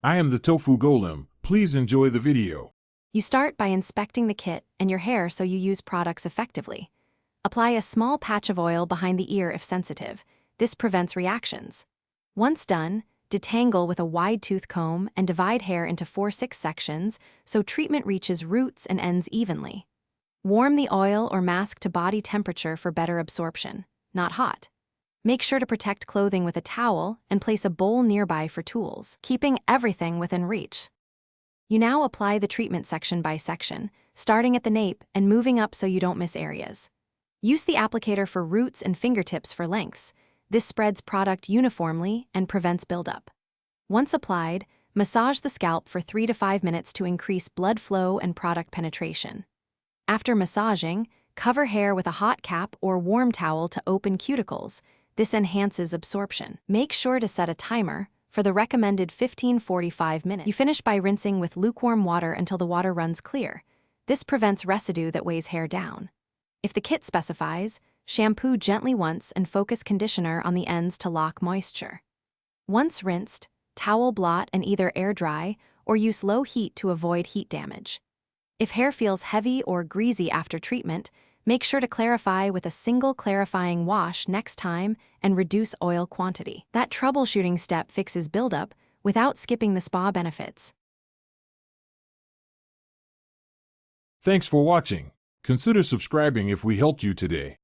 I am the Tofu Golem. Please enjoy the video. You start by inspecting the kit and your hair so you use products effectively. Apply a small patch of oil behind the ear if sensitive. This prevents reactions. Once done, detangle with a wide tooth comb and divide hair into 4-6 sections so treatment reaches roots and ends evenly. Warm the oil or mask to body temperature for better absorption, not hot. Make sure to protect clothing with a towel and place a bowl nearby for tools, keeping everything within reach. You now apply the treatment section by section, starting at the nape and moving up so you don't miss areas. Use the applicator for roots and fingertips for lengths. This spreads product uniformly and prevents buildup. Once applied, massage the scalp for 3 to 5 minutes to increase blood flow and product penetration. After massaging, cover hair with a hot cap or warm towel to open cuticles. This enhances absorption. Make sure to set a timer for the recommended 15-45 minutes. You finish by rinsing with lukewarm water until the water runs clear. This prevents residue that weighs hair down. If the kit specifies, shampoo gently once and focus conditioner on the ends to lock moisture. Once rinsed, towel blot and either air dry or use low heat to avoid heat damage. If hair feels heavy or greasy after treatment, make sure to clarify with a single clarifying wash next time and reduce oil quantity. That troubleshooting step fixes buildup without skipping the spa benefits. Thanks for watching. Consider subscribing if we helped you today.